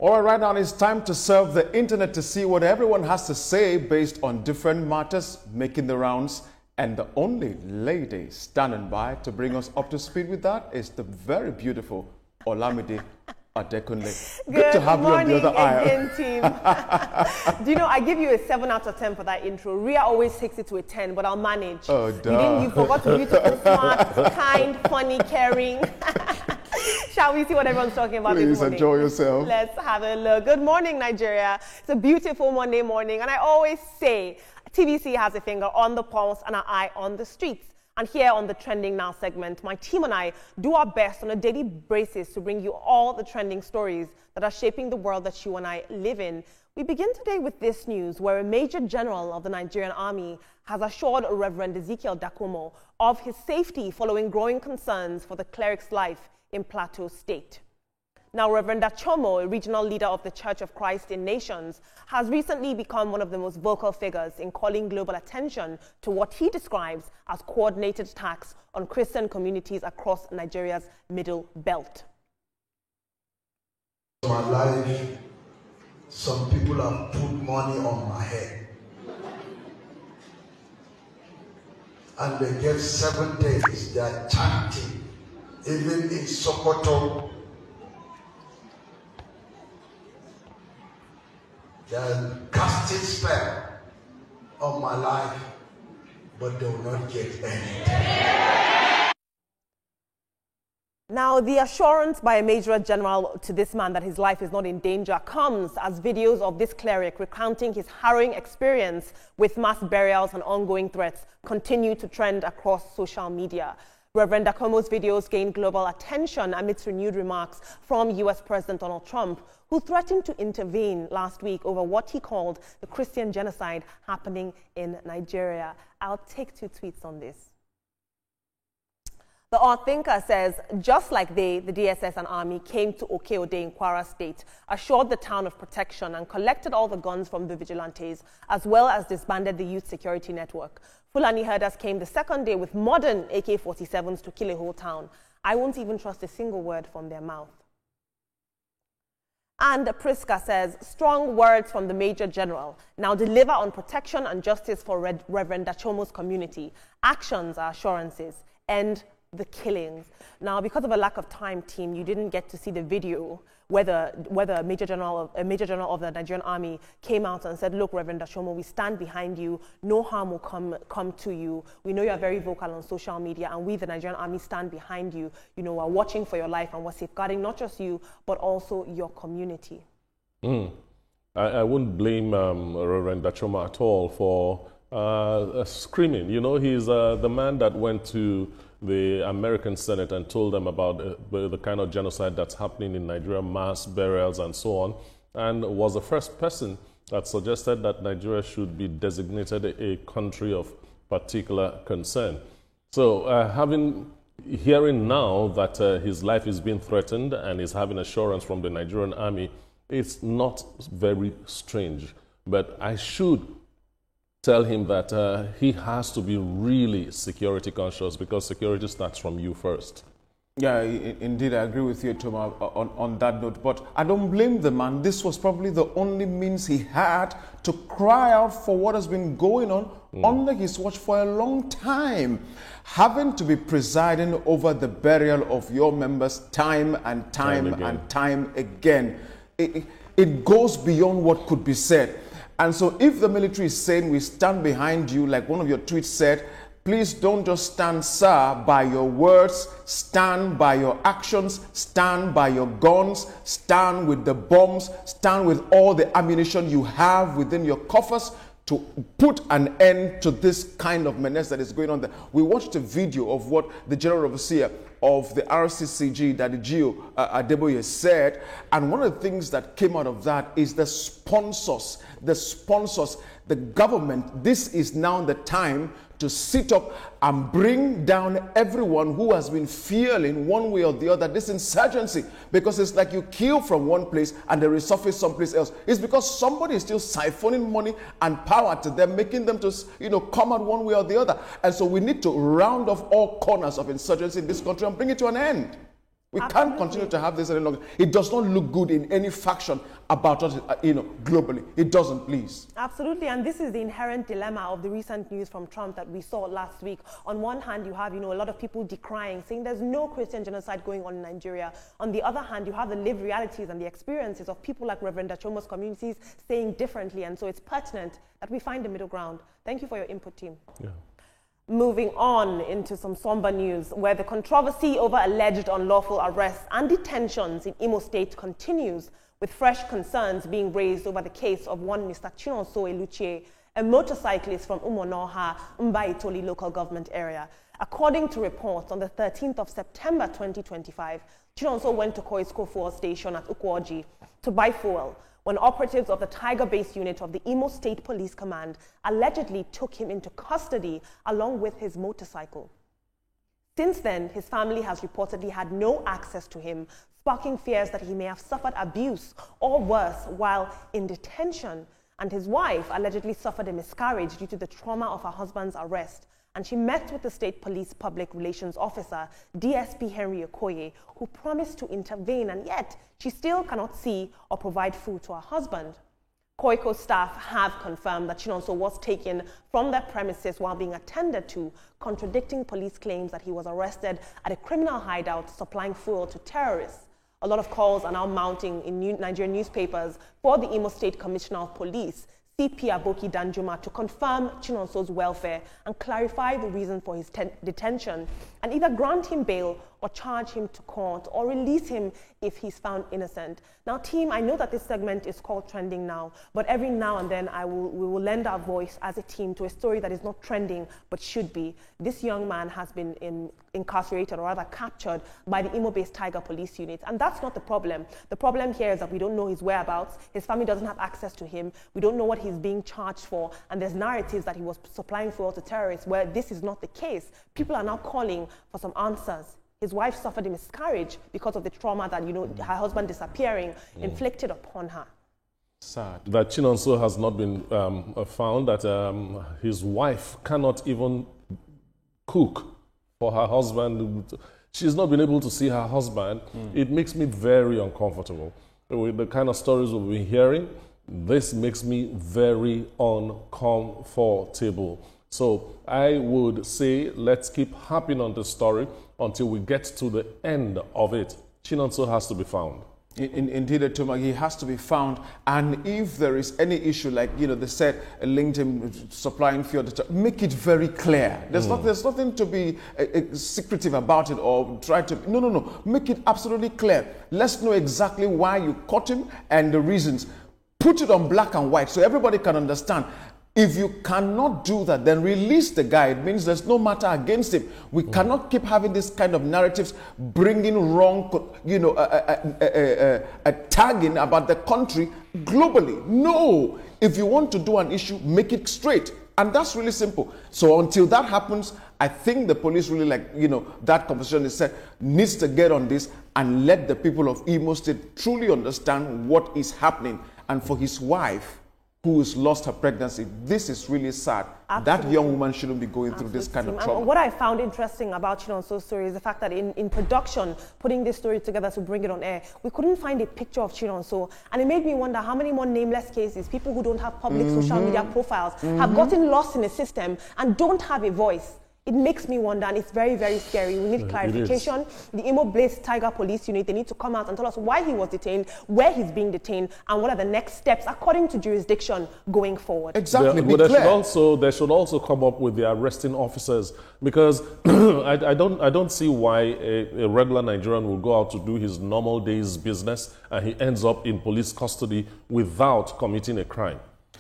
All right, now it's time to surf the internet to see what everyone has to say based on different matters making the rounds. And the only lady standing by to bring us up to speed with that is the very beautiful Olamide Adekunle. Good to have you on the other aisle. Team. Do you know, I give you a 7 out of 10 for that intro. Ria always takes it to a 10, but I'll manage. Oh, duh. You forgot to be smart, kind, funny, caring. Shall we see what everyone's talking about this morning? Please enjoy yourself. Let's have a look. Good morning, Nigeria. It's a beautiful Monday morning, and I always say TVC has a finger on the pulse and an eye on the streets. And here on the Trending Now segment, my team and I do our best on a daily basis to bring you all the trending stories that are shaping the world that you and I live in. We begin today with this news, where a Major General of the Nigerian Army has assured Reverend Ezekiel Dakomo of his safety following growing concerns for the cleric's life in Plateau State. Now, Reverend Dachomo, a regional leader of the Church of Christ in Nations, has recently become one of the most vocal figures in calling global attention to what he describes as coordinated attacks on Christian communities across Nigeria's Middle Belt. In my life, some people have put money on my head. And they get 7 days, they are chanting. Even in Sokoto, they are casting spell on my life, but they will not get anything. Now, the assurance by a Major General to this man that his life is not in danger comes as videos of this cleric recounting his harrowing experience with mass burials and ongoing threats continue to trend across social media. Reverend Dakomo's videos gained global attention amidst renewed remarks from U.S. President Donald Trump, who threatened to intervene last week over what he called the Christian genocide happening in Nigeria. I'll take 2 tweets on this. The Odd Thinker says, just like they, the DSS and Army, came to Okeode in Kwara State, assured the town of protection and collected all the guns from the vigilantes, as well as disbanded the youth security network. Fulani herders came the second day with modern AK-47s to kill a whole town. I won't even trust a single word from their mouth. And Priska says, strong words from the Major General. Now deliver on protection and justice for Reverend Dachomo's community. Actions are assurances. End the killings. Now, because of a lack of time, team, you didn't get to see the video whether a Major General of the Nigerian Army came out and said, look, Reverend Dachomo, we stand behind you. No harm will come to you. We know you are very vocal on social media, and we, the Nigerian Army, stand behind you. You know, we're watching for your life, and we're safeguarding not just you, but also your community. I wouldn't blame Reverend Dachomo at all for screaming. You know, he's the man that went to the American Senate and told them about the kind of genocide that's happening in Nigeria, mass burials and so on, and was the first person that suggested that Nigeria should be designated a country of particular concern. So hearing now that his life is being threatened and he's having assurance from the Nigerian Army, it's not very strange. But I should tell him that he has to be really security conscious, because security starts from you first. Yeah, indeed, I agree with you, Toma, on that note. But I don't blame the man. This was probably the only means he had to cry out for what has been going on under his watch for a long time. Having to be presiding over the burial of your members time and time again. It goes beyond what could be said. And so if the military is saying we stand behind you, like one of your tweets said, please don't just stand, sir, by your words, stand by your actions, stand by your guns, stand with the bombs, stand with all the ammunition you have within your coffers to put an end to this kind of menace that is going on there. We watched a video of what the General Overseer of the RCCG, Daddy Gio Adeboye, said, and one of the things that came out of that is the sponsors, the government. This is now the time to sit up and bring down everyone who has been feeling one way or the other this insurgency, because it's like you kill from one place and they resurface someplace else. It's because somebody is still siphoning money and power to them, making them to, come out one way or the other. And so we need to round off all corners of insurgency in this country and bring it to an end. We can't continue to have this any longer. It does not look good in any faction about us, globally. It doesn't, please. Absolutely, and this is the inherent dilemma of the recent news from Trump that we saw last week. On one hand, you have, a lot of people decrying, saying there's no Christian genocide going on in Nigeria. On the other hand, you have the lived realities and the experiences of people like Reverend Dachoma's communities saying differently, and so it's pertinent that we find the middle ground. Thank you for your input, team. Yeah. Moving on into some somber news, where the controversy over alleged unlawful arrests and detentions in Imo State continues, with fresh concerns being raised over the case of one Mr. Chinonso Eluchie, a motorcyclist from Umunoha, Mbaitoli local government area. According to reports, on the 13th of September 2025, Chinonso went to Koisko Fuel Station at Ukwoji to buy fuel, when operatives of the Tiger Base unit of the Imo State Police Command allegedly took him into custody along with his motorcycle. Since then, his family has reportedly had no access to him, sparking fears that he may have suffered abuse or worse while in detention, and his wife allegedly suffered a miscarriage due to the trauma of her husband's arrest. And she met with the State Police Public Relations Officer, DSP Henry Okoye, who promised to intervene, and yet she still cannot see or provide food to her husband. Koiko staff have confirmed that Chinonso was taken from their premises while being attended to, contradicting police claims that he was arrested at a criminal hideout supplying fuel to terrorists. A lot of calls are now mounting in Nigerian newspapers for the Imo State Commissioner of Police, CP Aboki Danjuma, to confirm Chinonso's welfare and clarify the reason for his detention, and either grant him bail or charge him to court or release him if he's found innocent. Now, team, I know that this segment is called Trending Now, but every now and then we will lend our voice as a team to a story that is not trending but should be. This young man has been incarcerated, or rather captured, by the Imo-based Tiger Police Unit, and that's not the problem. The problem here is that we don't know his whereabouts, his family doesn't have access to him, we don't know what he's being charged for, and there's narratives that he was supplying fuel to terrorists where this is not the case. People are now calling for some answers. His wife suffered a miscarriage because of the trauma that, her husband disappearing inflicted upon her. Sad. That Chinonso has not been found, that his wife cannot even cook for her husband. She's not been able to see her husband. It makes me very uncomfortable. With the kind of stories we've been hearing, this makes me very uncomfortable. So I would say let's keep harping on the story until we get to the end of it. Chinonso has to be found. Indeed, Toma, he has to be found. And if there is any issue, like, they said, linked him supplying fuel, make it very clear. There's nothing to be secretive about it or try to... No. Make it absolutely clear. Let's know exactly why you caught him and the reasons. Put it on black and white so everybody can understand. If you cannot do that, then release the guy. It means there's no matter against him. We cannot keep having this kind of narratives, bringing wrong, tagging about the country globally. No. If you want to do an issue, make it straight. And that's really simple. So until that happens, I think the police really, that conversation is said, needs to get on this and let the people of Imo State truly understand what is happening. And for his wife, who has lost her pregnancy, this is really sad. Absolutely. That young woman shouldn't be going through this kind of trauma. And what I found interesting about Chinonso's story is the fact that in production, putting this story together to bring it on air, we couldn't find a picture of Chinonso. And it made me wonder how many more nameless cases, people who don't have public social media profiles, have gotten lost in the system and don't have a voice. It makes me wonder, and it's very, very scary. We need clarification. The Imo-based Tiger Police Unit, they need to come out and tell us why he was detained, where he's being detained, and what are the next steps according to jurisdiction going forward. Exactly. They should also come up with the arresting officers, because I don't see why a regular Nigerian will go out to do his normal day's business and he ends up in police custody without committing a crime.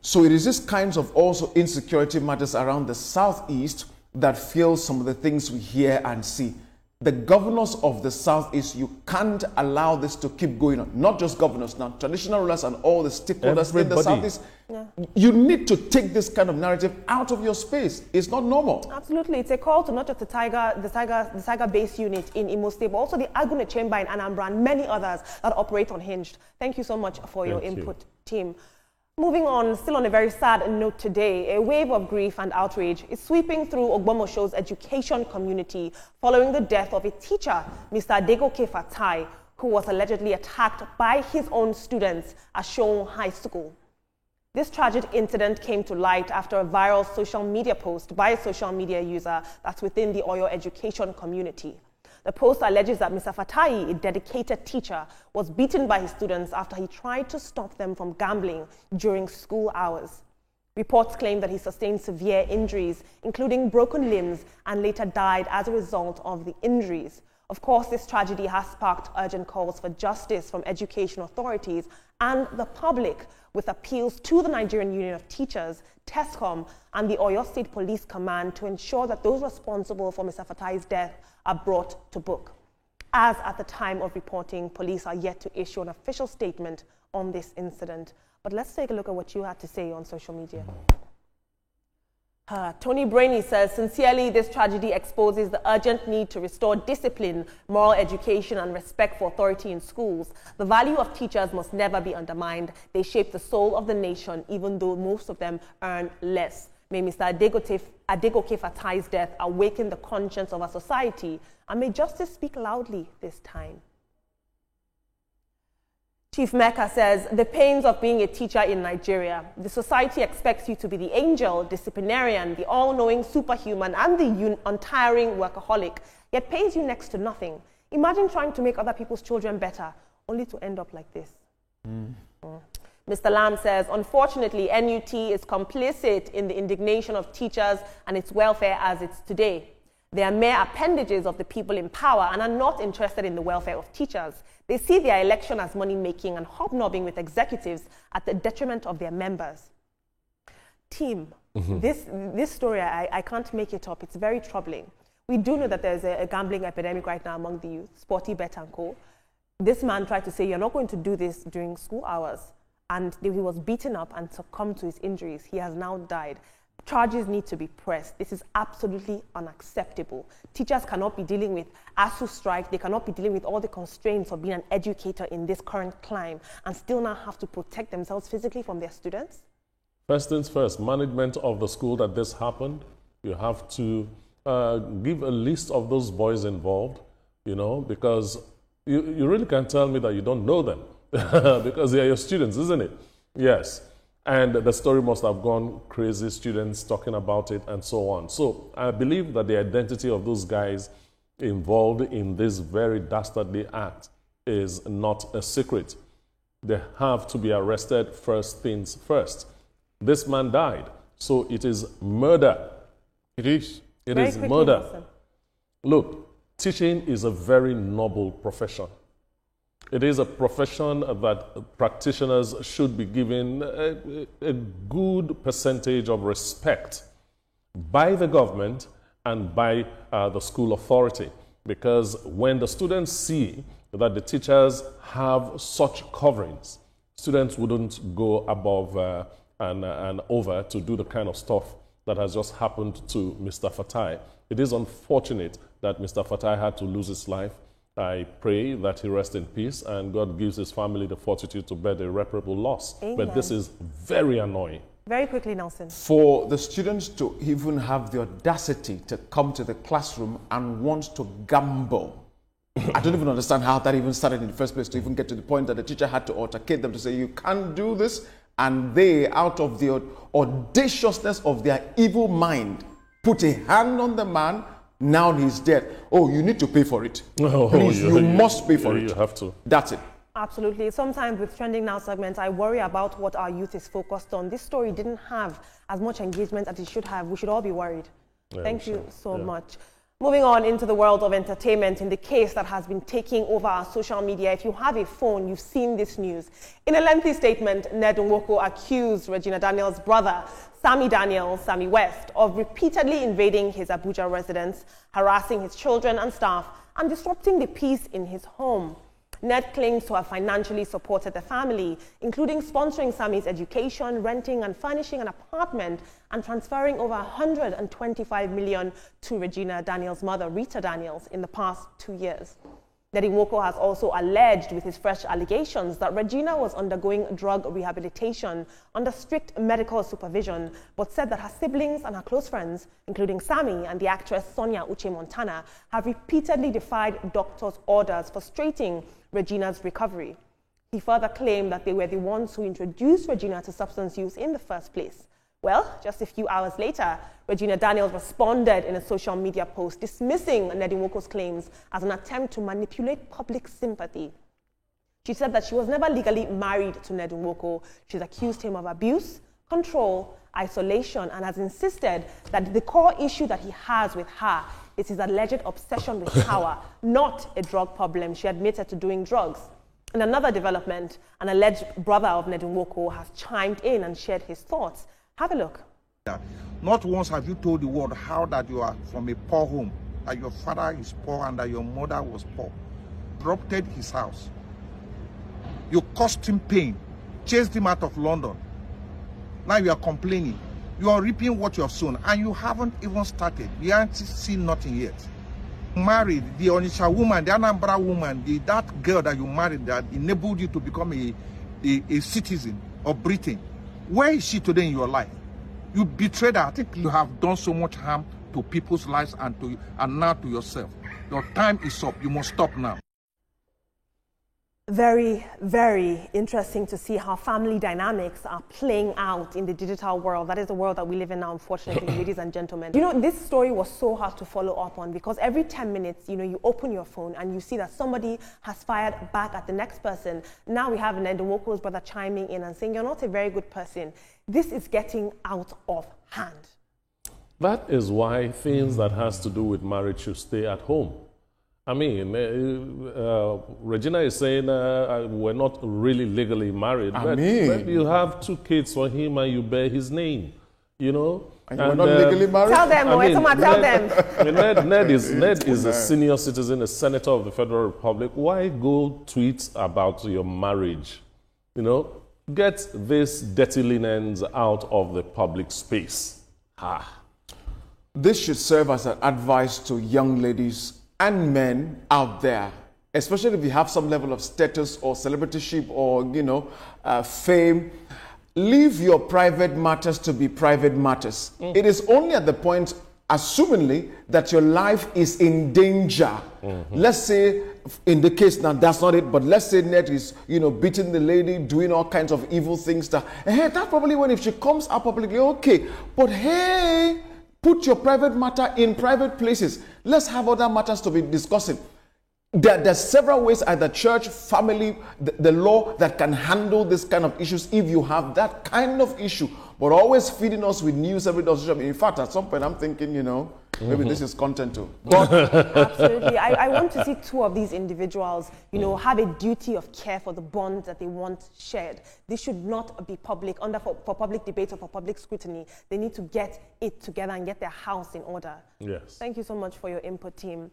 So it is this kinds of also insecurity matters around the Southeast that fuels some of the things we hear and see. The governors of the Southeast, you can't allow this to keep going on. Not just governors, now traditional rulers and all the stakeholders in the Southeast. Yeah. You need to take this kind of narrative out of your space. It's not normal. Absolutely. It's a call to not just the Tiger Base Unit in Imo State, but also the Agune Chamber in Anambra and many others that operate unhinged. Thank you so much for your input, team. Moving on, still on a very sad note today, a wave of grief and outrage is sweeping through Ogbomosho's education community following the death of a teacher, Mr. Adegoke Fatai, who was allegedly attacked by his own students at Shoun High School. This tragic incident came to light after a viral social media post by a social media user that's within the Oyo education community. The post alleges that Mr. Fatai, a dedicated teacher, was beaten by his students after he tried to stop them from gambling during school hours. Reports claim that he sustained severe injuries, including broken limbs, and later died as a result of the injuries. Of course, this tragedy has sparked urgent calls for justice from education authorities and the public, with appeals to the Nigerian Union of Teachers, TESCOM, and the Oyo State Police Command to ensure that those responsible for Mr. Fatai's death are brought to book. As at the time of reporting, police are yet to issue an official statement on this incident. But let's take a look at what you had to say on social media. Tony Brainy says, sincerely, this tragedy exposes the urgent need to restore discipline, moral education, and respect for authority in schools. The value of teachers must never be undermined. They shape the soul of the nation, even though most of them earn less. May Mr. Adegoke Fatai's death awaken the conscience of our society, and may justice speak loudly this time. Chief Mecca says, the pains of being a teacher in Nigeria. The society expects you to be the angel, disciplinarian, the all-knowing superhuman, and the untiring workaholic, yet pays you next to nothing. Imagine trying to make other people's children better, only to end up like this. Mr. Lam says, unfortunately, NUT is complicit in the indignation of teachers and its welfare as it's today. They are mere appendages of the people in power and are not interested in the welfare of teachers. They see their election as money-making and hobnobbing with executives at the detriment of their members. Team, this story, I can't make it up. It's very troubling. We do know that there's a gambling epidemic right now among the youth, Sporty Bet and Co. This man tried to say, you're not going to do this during school hours. And he was beaten up and succumbed to his injuries. He has now died. Charges need to be pressed. This is absolutely unacceptable. Teachers cannot be dealing with ASU strike. They cannot be dealing with all the constraints of being an educator in this current climate and still now have to protect themselves physically from their students. First things first, management of the school that this happened, you have to give a list of those boys involved, you know, because you really can't tell me that you don't know them because they are your students, isn't it? Yes. And the story must have gone crazy, students talking about it and so on. So I believe that the identity of those guys involved in this very dastardly act is not a secret. They have to be arrested first things first. This man died, so it is murder. It is. It is murder. Look, teaching is a very noble profession. It is a profession that practitioners should be given a good percentage of respect by the government and by the school authority. Because when the students see that the teachers have such coverings, students wouldn't go above and over to do the kind of stuff that has just happened to Mr. Fatai. It is unfortunate that Mr. Fatai had to lose his life. I pray that he rests in peace and God gives his family the fortitude to bear the irreparable loss. Amen. But this is very annoying. Very quickly, Nelson. For the students to even have the audacity to come to the classroom and want to gamble. I don't even understand how that even started in the first place, to even get to the point that the teacher had to altercate them to say, you can't do this. And they, out of the audaciousness of their evil mind, put a hand on the man. Now he's dead. Oh, you need to pay for it. Please, you must pay for it. You have to. That's it. Absolutely. Sometimes with Trending Now segments, I worry about what our youth is focused on. This story didn't have as much engagement as it should have. We should all be worried. Yeah, Thank you so much. Moving on into the world of entertainment, in the case that has been taking over our social media, if you have a phone, you've seen this news. In a lengthy statement, Ned Nwoko accused Regina Daniels' brother, Sammy West, of repeatedly invading his Abuja residence, harassing his children and staff, and disrupting the peace in his home. Ned claims to have financially supported the family, including sponsoring Sammy's education, renting and furnishing an apartment, and transferring over 125 million to Regina Daniels' mother, Rita Daniels, in the past 2 years. Nedi Nwoko has also alleged with his fresh allegations that Regina was undergoing drug rehabilitation under strict medical supervision, but said that her siblings and her close friends, including Sammy and the actress Sonia Uche Montana, have repeatedly defied doctors' orders frustrating Regina's recovery. He further claimed that they were the ones who introduced Regina to substance use in the first place. Well, just a few hours later, Regina Daniels responded in a social media post dismissing Nedi Nwoko's claims as an attempt to manipulate public sympathy. She said that she was never legally married to Nedi Nwoko. She's accused him of abuse, control, isolation, and has insisted that the core issue that he has with her is his alleged obsession with power, not a drug problem. She admitted to doing drugs. In another development, an alleged brother of Nedi Nwoko has chimed in and shared his thoughts. Have a look. Not once have you told the world how that you are from a poor home, that your father is poor and that your mother was poor. Corrupted his house. You caused him pain, chased him out of London. Now you are complaining. You are reaping what you have sown and you haven't even started. You haven't seen nothing yet. Married, the Onitsha woman, the Anambra woman, that girl that you married that enabled you to become a citizen of Britain. Where is she today in your life? You betrayed her. I think you have done so much harm to people's lives and now to yourself. Your time is up. You must stop now. Very, very interesting to see how family dynamics are playing out in the digital world. That is the world that we live in now, unfortunately, ladies and gentlemen. You know, this story was so hard to follow up on because every 10 minutes, you know, you open your phone and you see that somebody has fired back at the next person. Now we have Nedi Nwoko's brother chiming in and saying, you're not a very good person. This is getting out of hand. That is why things that has to do with marriage should stay at home. I mean, Regina is saying we're not really legally married, but you have 2 kids for him and you bear his name, you know. And we're not legally married? Tell them, tell them. Ned is a senior citizen, a senator of the Federal Republic. Why go tweet about your marriage? You know, get these dirty linens out of the public space. This should serve as an advice to young ladies and men out there, especially if you have some level of status or celebrityship or, you know, fame. Leave your private matters to be private matters. It is only at the point, assumingly, that your life is in danger. Let's say, in the case now, that's not it, but let's say Ned is, you know, beating the lady, doing all kinds of evil things. That's probably when if she comes out publicly, okay. But hey, put your private matter in private places. Let's have other matters to be discussing. There's several ways, either church, family, the law that can handle this kind of issues if you have that kind of issue. But always feeding us with news every day. In fact, at some point, I'm thinking, you know, maybe this is content too. Absolutely. I want to see 2 of these individuals, you know, have a duty of care for the bonds that they want shared. This should not be public, for public debate or for public scrutiny. They need to get it together and get their house in order. Yes. Thank you so much for your input, team.